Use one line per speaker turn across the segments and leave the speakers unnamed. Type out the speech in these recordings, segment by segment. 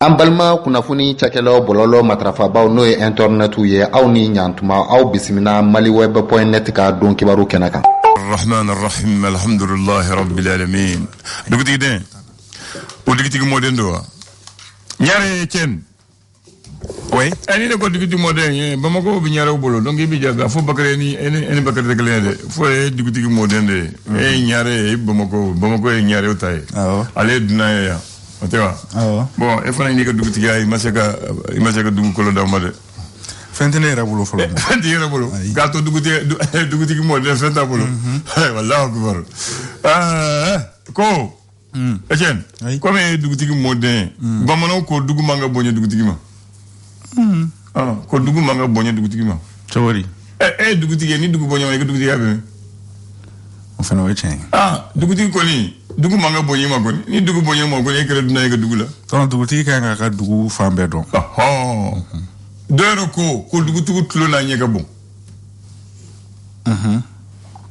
An balima kunnafoni cakɛlaw bɔlɔlɔ matrafabaw n'o ye internet ye aw ni ɲantuma aw bisimila maliweb.net ka don kibaru kɛnɛ kan.
Rahman Rahim alhamdulillahi rabbil alamin. Dugutigi den o dugutigi moden do wa ñaare cen oui ani ne ko dugutigi moden Bamako bi ñaare bolo donc bi jaga fo bakare ni eni bakare de glende fo dugutigi moden de ñaare Bamako e ñaare o tay ale dina ya otewa bon e fana ni ko dugutigi ay masaka dugu ko ndaw ma de
fentene rabulo folo
fentene rabulo gato dugutigi moden fenta bolo wallahi akbar ko Etienne comme dugutigi modern bamanaw ko dugu manga bonye dugutigi ma ko dugu manga bonye dugutigi ma
chawari
dugutigi ni dugu bonye ma dugutigi abe
on fait no Etienne
dugutigi ko ni dugu manga bonye ma ko ni dugu bonye ma ko e kere duna e dugu la
ton dugutigi ka ka dugu fambe don
dero ko dugutigi tulo na nyeka bon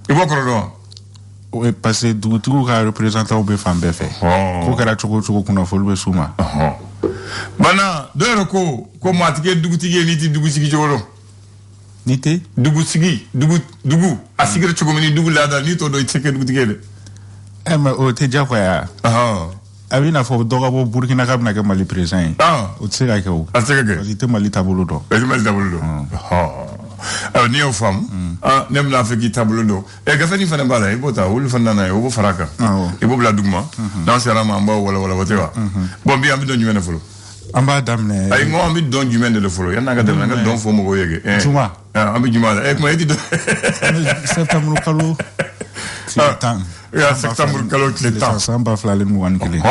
ibo ko do
oui parce que dugutigiw ka représentant be fan bɛɛ fɛ ko kɛra cogo kunnafoni bɛ suma
bana dɔ yɛrɛ ko maatigɛ dugutigi ye ni ti dugu sigi cogo dɔn
ni tɛ
dugu a sigira cogo min ni dugu laada ni t'o dɔn i tɛ se kɛ dugutigi ye dɛ
mais o tɛ diyagoya a bɛ i n'a fɔ dɔ ka bɔ Burkina k'a bɛna kɛ Mali président ye o tɛ se ka kɛ o
a tɛ se ka kɛ
parce que i tɛ Mali taabolo dɔn
alors ni y'o faamu ne bɛna fɛ k'i taabolo dɔn gafe ni fana b'a la i b'o ta olu fana nana ye o b'o fara kan i b'o bila duguma n'an sera ma an b'o walawala o tɛ wa bon bi an bɛ dɔn jumɛn de fɔlɔ
an b'a daminɛ
ayi n ko an bɛ dɔn jumɛn de fɔlɔ yanni an ka daminɛ an ka dɔn fɔ mɔgɔw ye kɛ
juma
an bɛ juma la kuma e ti dɔn
septembre kalo tile 10
septembre kalo tile 10
san 2021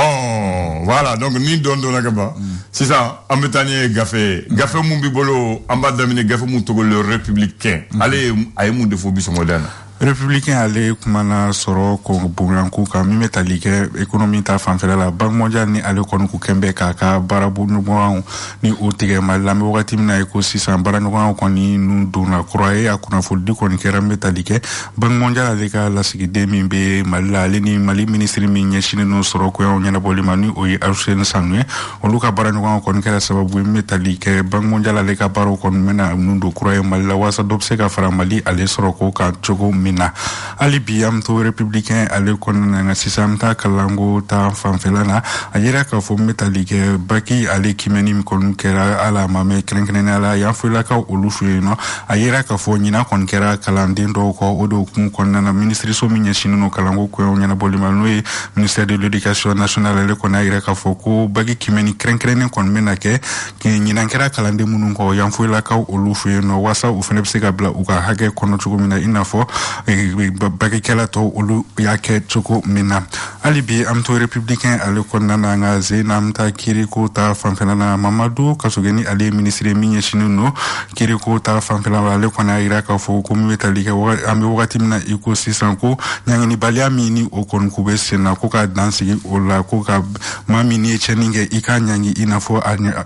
voilà donc ni dɔn donna ka ban sisan an bɛ taa ni ye gafe mun b'i bolo an b'a daminɛ gafe mun tɔgɔ le républicain ale a ye mun de fɔ bi sɔgɔmada na
républicain ale kumana sɔrɔ ko bonyanko kan min bɛ tali kɛ économie ta fanfɛla la banque mondiale ni ale kɔni ko kɛnbɛ k'a ka baaraɲɔgɔnw ni o tigɛ Mali la an bɛ wagati min na ye ko sisan baaraɲɔgɔnw kɔni nun donna kura ye a kunnafonidi kɔni kɛra n bɛ tali kɛ banque mondiale ale ka lasigiden min bɛ Mali la ale ni Mali ministre min ɲɛsinnen n'o sɔrɔ koyaw ɲɛnabɔli ma ni o ye Arsène Sanu ye olu ka baaraɲɔgɔnw kɔni kɛra sababu ye n bɛ tali kɛ banque mondiale ale ka baaraw kɔni bɛna nun don kura ye Mali la waasa dɔ bɛ se ka fara Mali ale sɔrɔ ko kan cogo min na hali bi an to républicain ale kɔnɔna na sisan an ta kalanko ta fanfɛla la a yira k'a fɔ n bɛ tali kɛ baki ale kimɛni min kɔni kɛra ala ma mɛ kɛrɛnkɛrɛnnenya la yan fɔlakaw olu fɛ yen nɔ a yira k'a fɔ ɲina kɔni kɛra kalanden dɔw kɔ o de hukumu kɔnɔna na minisiriso min ɲɛsinnen no kalanko koyaw ɲɛnabɔli ma n'o ye ministère de l'éducation nationale ale kɔni a yira k'a fɔ ko baki kimɛni kɛrɛnkɛrɛnnen kɔni bɛna kɛ ɲinan kɛra kalanden minnu kɔ yan fɔlakaw olu fɛ yen nɔ waasa u fana bɛ se ka bila u ka hakɛ kɔnɔ cogo min na i n'a fɔ bakikɛla tɔw olu y'a kɛ cogo min na hali bi an to républicain ale kɔnɔna na an ka zena an ta kiriko ta fanfɛla la Mamadu Kasogeni ale ministre min ɲɛsinnen no kiriko ta fanfɛla la ale kɔni a yira k'a fɔ ko min bɛ tali kɛ an bɛ wagati min na i ko sisan ko ɲanginibaliya min ni o kɔni ko bɛ sen na ko ka dan sigi o la ko ka maa min ni ye tiɲɛni kɛ i k'a ɲangi i n'a fɔ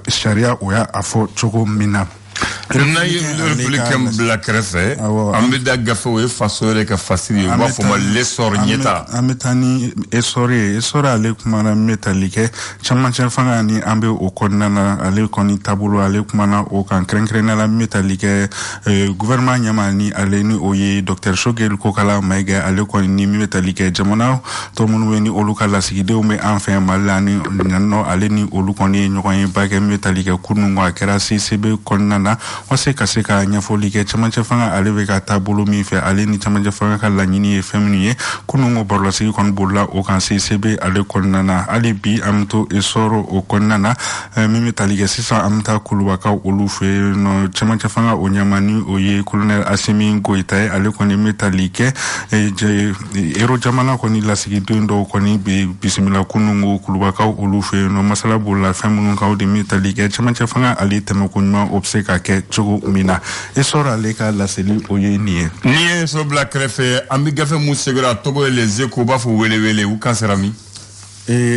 sariya o y'a fɔ cogo min na
n'a ye républicain bila kɛrɛfɛ an bɛ da gafew ye faso yɛrɛ ka fasiri ye u b'a fɔ ma l'essor ɲɛta
an bɛ taa ni essor ye essor ale kumana n bɛ tali kɛ camancɛ fanga ni an bɛ o kɔnɔna na ale kɔni taabolo ale kumana o kan kɛrɛnkɛrɛnnenya la n bɛ tali kɛ gouvernement ɲɛma ni ale ni o ye docteur Shogel Kokala Mayiga ale kɔni ni min bɛ tali kɛ jamana tɔ minnu bɛ ni olu ka lasigidenw bɛ an fɛ Mali la ni nɔ ale ni olu kɔni ye ɲɔgɔn ye ba kɛ n bɛ tali kɛ kunun a kɛra CCB kɔnɔna na wase ka se ka ɲɛfɔli kɛ camancɛ fanga ale bɛ ka taabolo min fɛ ale ni camancɛ fanga ka laɲini ye fɛn minnu ye kunun ko barolasigi kɔni bolila o kan CCB ale kɔnɔna na hali bi an bɛ to sɔrɔ o kɔnɔna na min bɛ tali kɛ sisan an bɛ taa Kulubakaw olu fɛ yen nɔ camancɛ fanga o ɲɛma ni o ye colonel Asimi Goyita ye ale kɔni bɛ tali kɛ Ero jamana kɔni lasigiden dɔw kɔni bɛ bisimila kunun ko Kulubakaw olu fɛ yen nɔ masala bolila fɛn minnu kan o de bɛ tali kɛ camancɛ fanga ale tɛmɛ ko ɲuman o bɛ se ka kɛ cogo min na e sɔrɔ ale ka laseli o ye nin ye
n'i ye so bila kɛrɛfɛ an bɛ gafe mun sɛbɛnna tɔgɔ ye les Échos u b'a fɔ wele wele u kan sera min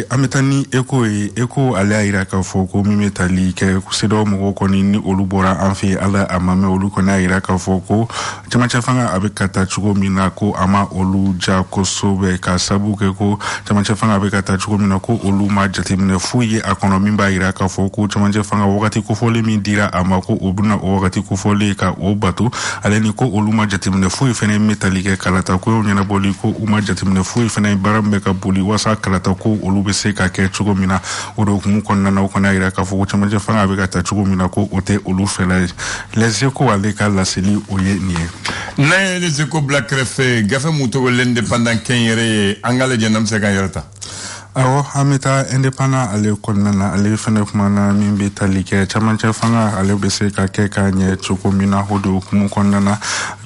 ametani eko ale aira ka foko mi metali ke kusedo mo ko ni olubora anfe ala amame olu ko na aira ka foko chama chafanga abekata chugo mina ko ama olu ja ko sobe ka sabu ke ko chama chafanga abekata chugo mina ko olu ma jatemne fuye akonomi ba aira ka foko chama chafanga wakati ko fole mi dira ama ko obuna wakati ko fole ka obatu ale ni ko olu ma jatemne fuye fene metali ke kalata ko nyana boli ko uma jatemne fuye fene barambe ka boli wasa kalata ko olu be se ka ke chugo mina odo kumu konna na kona ira ka foko chama fanga be ka ta chugo mina ko ote olu fela les échos ale ka la seli oye nie
na les échos black refe gafa muto l'indépendant kenyere angale jenam se ka yorta
awo ameta indépendant ale konna na ale fana kuma na min be talike chama fanga ale be se ka ke ka nye chugo mina odo kumu konna na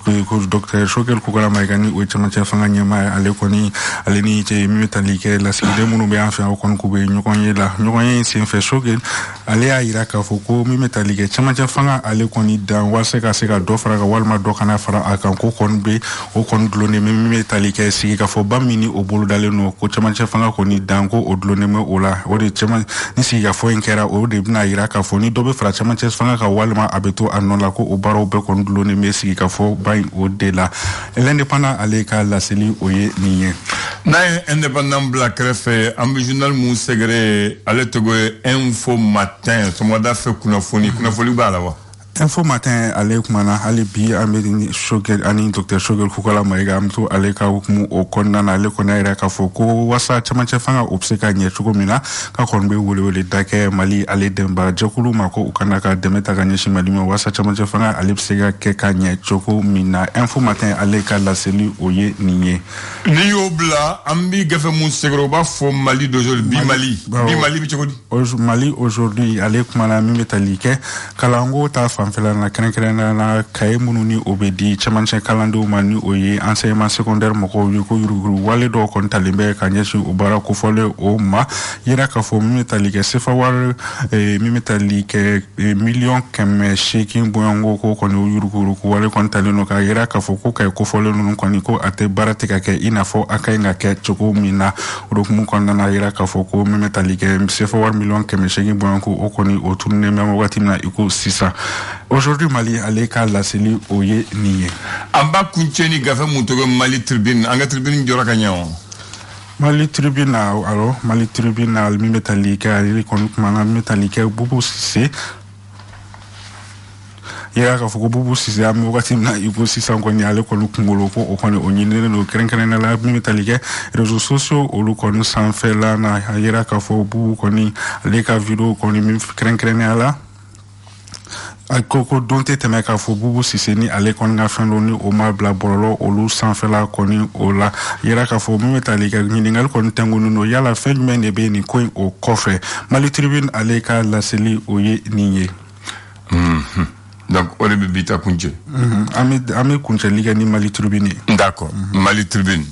ko docteur Shogel ko kala maygani o chama fanga nyama ale koni ale ni te mimetalike la side munu be afa ko kon ko be nyukonye sin fe Shogel ale a ira ka foko mimetalike chama fanga ale koni dan wase ka se ka do fara ka walma do kana fara akan ko kon be o kon glone mimetalike si ka fo bamini o bolu dale no ko chama fanga koni dan ko o glone me ola o de chama ni si ka fo enkera o de na ira ka fo ni do be fara chama fanga ka walma abeto anola ko o baro be kon glone me si ka fo au delà l'indépendant aleka la seli oye niye
na indépendant black refe am journal mu segre ale togo info matin so moda fe kuna foni bala wa
info matin ale kumana ale bi amedi Shogel ani docteur Shogel kukola maiga amto ale ka hukumu o konna na ale kona ira ka foko wasa chama fanga obseka nye chugo mina ka konbe wole dake mali ale demba jakulu mako ukana ka demeta ganye shimali mo wasa chama fanga ale obseka ke ka nye chugo mina info matin ale ka la seli oye niye
ni obla ambi gafe mun segro ba fo Mali d'aujourd'hui Mali bi chokodi
Mali aujourd'hui ale kumana mi metalike kalango ta fela na krenkrena na kay mununi obedi chamanche kalando mani oye enseignement secondaire moko yuko yuruguru wale do kon talimbe kanyeshi ubara ko fole o ma yira ka fo mimetalike sefa war mimetalike million kemme shaking boyango ko kon yuruguru ko wale kon talino ka yira ka fo ko kay ko fole non kon ko ate barate ka ke inafo akay nga ke choko mina rok mu kon na yira ka fo ko mimetalike sefa war million kemme shaking boyango o koni o tourner même watimna iko 600 aujourd'hui Mali aleka la seli oye niye
amba kuncheni gafa mutogo Mali tribune anga tribune jora kanyawo
Mali tribunal alors Mali tribunal mi metalike ali kon kuma metalike bubu sise ya ka fuko bubu sise am wakati na iko sisa ko nyale ko lukungolo ko o kono onyine no krenkren la mi metalike réseaux sociaux o lu kono sans faire la na yera ka fo bubu koni aleka video koni mi krenkren la akoko donte temeka fo bubu siseni ale kon nga fandoni o ma bla borolo o lu sanfela koni o la yera ka fo metalika ngal kon tangunu no yala fen men be ni coin o coffre Mali tribune ale ka la seli oye niye
donc on est bita kunche
ame kunche liga ni Mali tribune
d'accord Mali tribune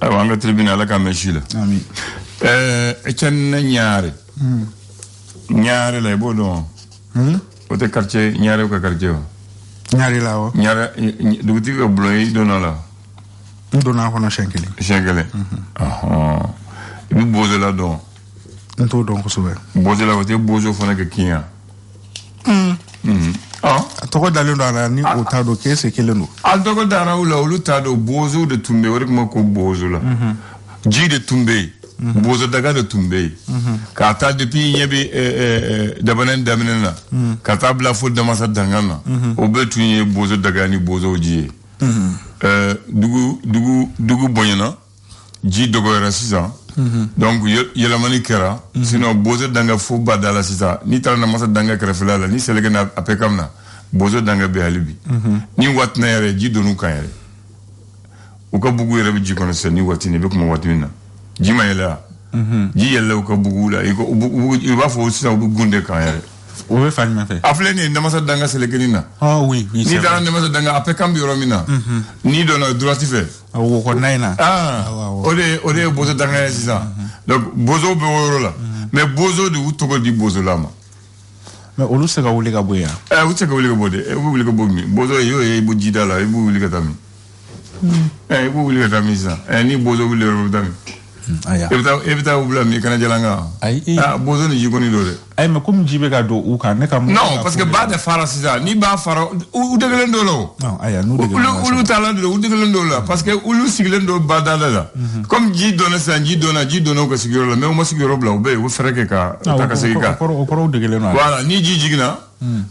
wanga tribune ala ka meshila
ami
chen ñaare lay bo don ote quartier ñaare ko quartier
ñaare lawo
ñaare duguti ko bloy donala
dona hono shenkeli
ibu bozo la don
nto don ko sobe
bozo la wote bozo fona ke kinya
toko dalen do ana ni o tado kese keleno
al toko dara ulu tado bozo de tumbe wori ko bozo la ji de tumbe bozo daga de tumbe kata depuis yebe dabanen daminena kata bla fo de masa dangana o betu ye bozo daga ni bozo ji dugu bonyana ji dogo era sisa donc yelamani kera sinon bozo danga fo badala sisa ni tara na masa danga kera filala ni selege na apekamna bozo danga be alibi ni watna yere ji donu kan yere uka bugu yere bi ji kono se ni watini be kuma watina jima yela ji yella uka bugu la iko bugu ba fo sisa bugu gunde kan yere
o be fani ma fe
afle ni na masa danga selege ni na
oui
ni tara na masa danga apekam bi romina ni dona droit fait
o ko naina
ode bozo danga sisa donc bozo be woro la mais bozo de utogo di bozo la ma
mais olu se ka wuli ka boya
uche ka wuli ka bode wuli ka bomi bozo yo bu jida la bu wuli ka tami bu wuli ka tami sa ni bozo wuli ka tami
aya
evita ubla mi kana jalanga bozo ni jikoni do de
ay mais comme jibe ga do u ka ne ka
non parce que ba de fara sisa ni ba fara u degelen do lo
non aya nu degelen
ulu tala do u degelen do la parce que ulu siglen do ba dala comme ji dona sa ji dona ko sigiro la mais o mo sigiro bla o be o freke ka ta ka sigika
ko degelen
voilà ni ji jigna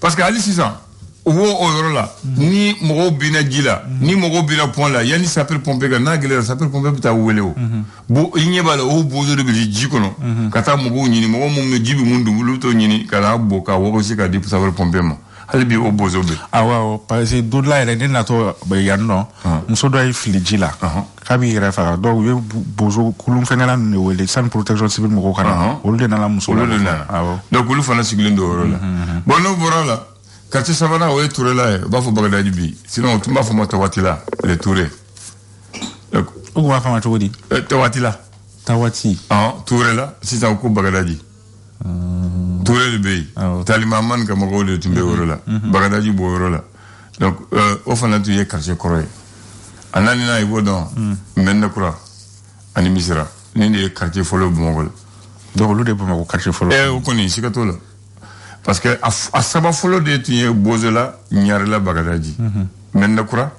parce que ali sisa wo o yoro la ni mogo bina jila ni mogo bina pont la yani sapeur pompier ga na gele sapeur pompier bita wele o bo inye bala o bozo de bi jikono kata mogo nyini mogo mum no jibi mundu luto nyini kala bo ka wo si ka di sapeur pompier ma hali bi o bozo be
awa parce que do la ere na to be yanno muso do ay fili jila kabi refa do we bozo kulum fenela ne wele san protection civil mogo kana o le na la muso
awa donc ulu fana siglindo oro la bono borala quartier Savana o Touré là ba fo Bagdadi bi sinon tu m'a fo Tawati là les Touré
o va fa ma tawadi
Tawati là
Tawati
Touré là si ça ko Bagdadi Touré le bey talima man ka mo le tumbe woro la Bagdadi bo woro la donc o fana tu ye quartier Koroye anani na ibo don menna kura ani misira ni de quartier folo Mongol
donc lu de Bamako quartier folo
o koni sikato la parce que a saba folo de tinye bozola nyarela Bagadaji menna kura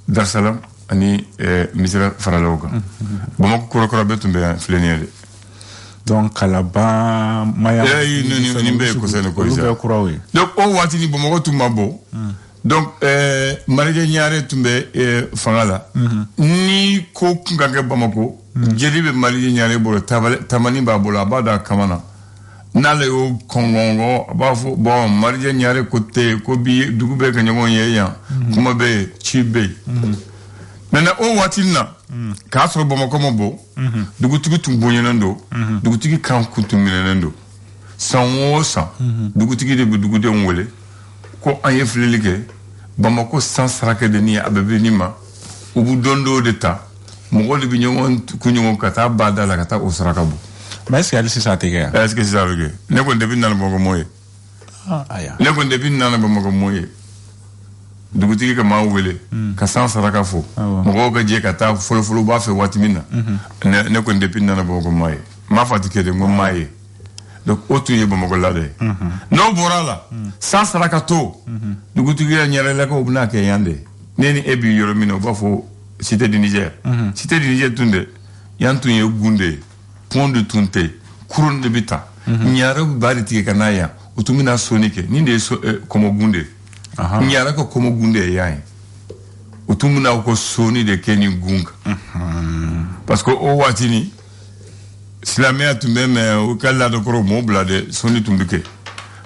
Dar Salam ani misira faraloga Bamako kura betumbe flenere
donc kalaba maya
ni be ko sene ko isa donc o wati ni Bamako tumabo donc marije nyare tumbe fangala ni ko ngage Bamako jeribe marije nyare bolo tamani ba bolo abada kamana nale o kongongo abafo bon marje nyare kote ko bi dugube ka nyago yeya kuma be chibe nana o watina ka so bo mako mo dugutigi tumbonye nando dugutigi kan kutumine nando sanwo sa dugutigi de dugude nwole ko anye flelike bamako sans sarake de ni abebe nima ubu dondo de ta mo de bi nyago kunyo kata badala kata osarakabu
mais est-ce que c'est ça tege
est-ce que c'est ça le ne ko debi nan bongo moye
aya
ne ko debi nan bongo moye dugutigi ka ma wele ka san saraka fo mo ga je ka ta folo ba fe watimina ne ko debi nan bongo moye ma fatike de mo maye donc otu ye bongo la de no borala san saraka to dugutigi ya nyere la ko bna ke yande neni ebi yoro mino ba fo cité du Niger tunde yantu ye gunde pont de tunte couronne de bita nyara bari tike kanaya utumina sonike ninde komo gunde nyara ko komo gunde yayi utumina ko soni de keni gunga parce que o watini silamea tumeme o kala de koro mo blade soni tumbike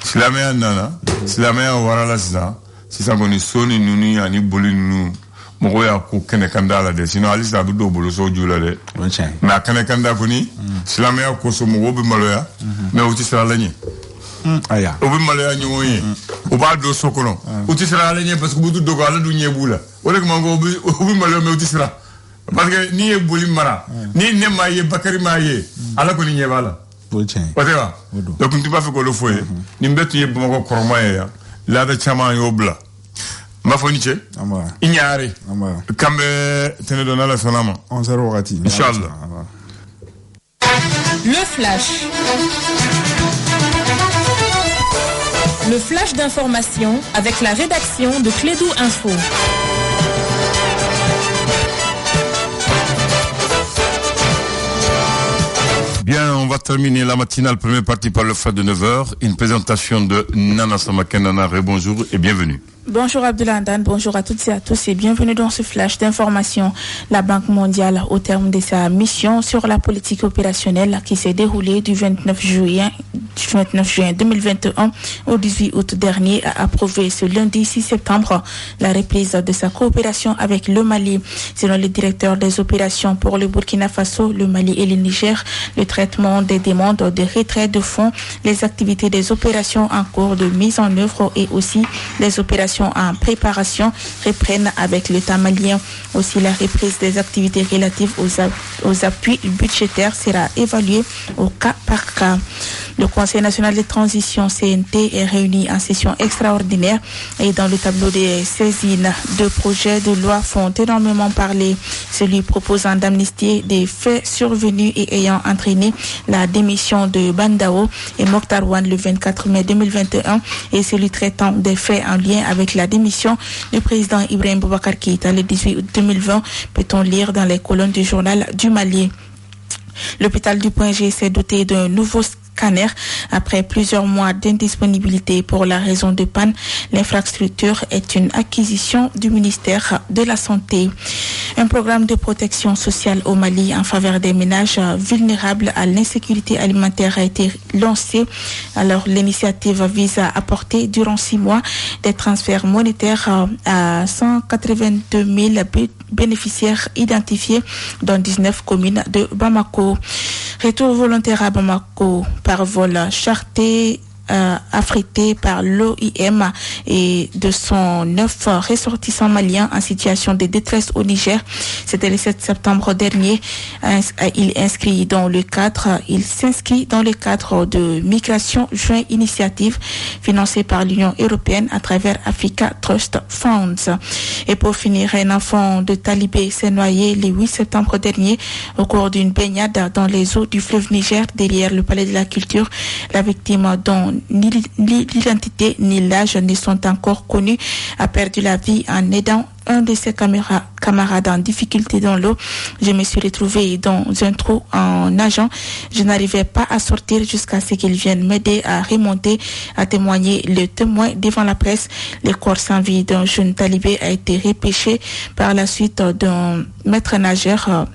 silamea nana silamea warala sisa koni soni nuni ani bolinu mogo ya ko kene kanda la de sinon alisa du do bolo so jula de mais kene kanda koni silamea ko so mogo be maloya mais o tisra lañi
aya
o be maloya ñowo yi o ba do sokono o tisra lañi parce que bu du dogo ala du ñebula wala ko mango o be maloya mais o tisra parce que ni e boli mara ni ne maye bakari maye ala ko ni ñebala otewa donc tu pas fait ko lo foye ni mbetu ye bama ko kormaye ya la da chama yo bla ma foniche ignare kambe tene dona la sonama
11h wakati
inchallah.
Le flash d'information avec la rédaction de Clédou Info.
Bien, on va terminer la matinale première partie par le flash de 9h. Une présentation de Nana Samaken. Nana, bonjour et bienvenue.
Bonjour Abdoulaye Andane, bonjour à toutes et à tous et bienvenue dans ce flash d'information. La Banque mondiale, au terme de sa mission sur la politique opérationnelle qui s'est déroulée du 29 juin 2021 au 18 août dernier, a approuvé ce lundi 6 septembre la reprise de sa coopération avec le Mali. Selon le directeur des opérations pour le Burkina Faso, le Mali et le Niger, le traitement des demandes de retrait de fonds, les activités des opérations en cours de mise en œuvre et aussi les opérations opérations en préparation reprennent avec l'État malien. Aussi, la reprise des activités relatives aux appuis budgétaires sera évaluée au cas par cas. Le Conseil national de transition CNT est réuni en session extraordinaire et dans le tableau des saisines, 2 projets de loi font énormément parler. Celui proposant d'amnistier des faits survenus et ayant entraîné la démission de Bandao et Mokhtar Wan le 24 mai 2021 et celui traitant des faits en lien avec la démission du président Ibrahim Boubacar Keïta le 18 août 2020, peut-on lire dans les colonnes du journal du Mali. L'hôpital du Point G s'est doté d'un nouveau scanner après plusieurs mois d'indisponibilité pour la raison de panne. L'infrastructure est une acquisition du ministère de la Santé. Un programme de protection sociale au Mali en faveur des ménages vulnérables à l'insécurité alimentaire a été lancé. Alors, l'initiative vise à apporter durant 6 mois des transferts monétaires à 182 000 bénéficiaires identifiés dans 19 communes de Bamako. Retour volontaire à Bamako par vol charté affrété par l'OIM et de son 9 ressortissants maliens en situation de détresse au Niger. C'était le 7 septembre dernier. Il s'inscrit dans le cadre de Migration Juin Initiative financée par l'Union européenne à travers Africa Trust Funds. Et pour finir, un enfant de Talibé s'est noyé le 8 septembre dernier au cours d'une baignade dans les eaux du fleuve Niger derrière le palais de la culture. La victime, dont ni l'identité ni l'âge ne sont encore connus, a perdu la vie en aidant un de ses camarades en difficulté dans l'eau. Je me suis retrouvée dans un trou en nageant. Je n'arrivais pas à sortir jusqu'à ce qu'ils viennent m'aider à remonter, a témoigné le témoin devant la presse. Le corps sans vie d'un jeune talibé a été repêché par la suite d'un maître nageur,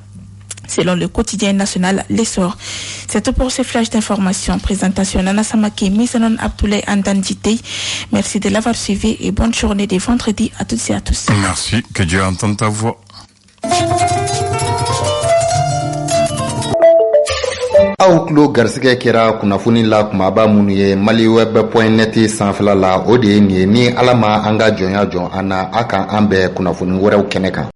selon le quotidien national L'Essor. C'est tout pour ce flash d'information. Présentation Nana Samaki, Misanon Abdoulaye Andandjité. Merci de l'avoir suivi et bonne journée de vendredi à toutes et à tous.
Merci, que Dieu entende ta voix.
Aw tulo garisɛgɛ kɛra kunnafoni la kumaba minnu ye maliweb.net sanfɛla la o de ye nin ye ni ala ma an ka jɔnya jɔn an na a kan an bɛɛ kunnafoni wɛrɛw kɛnɛ kan.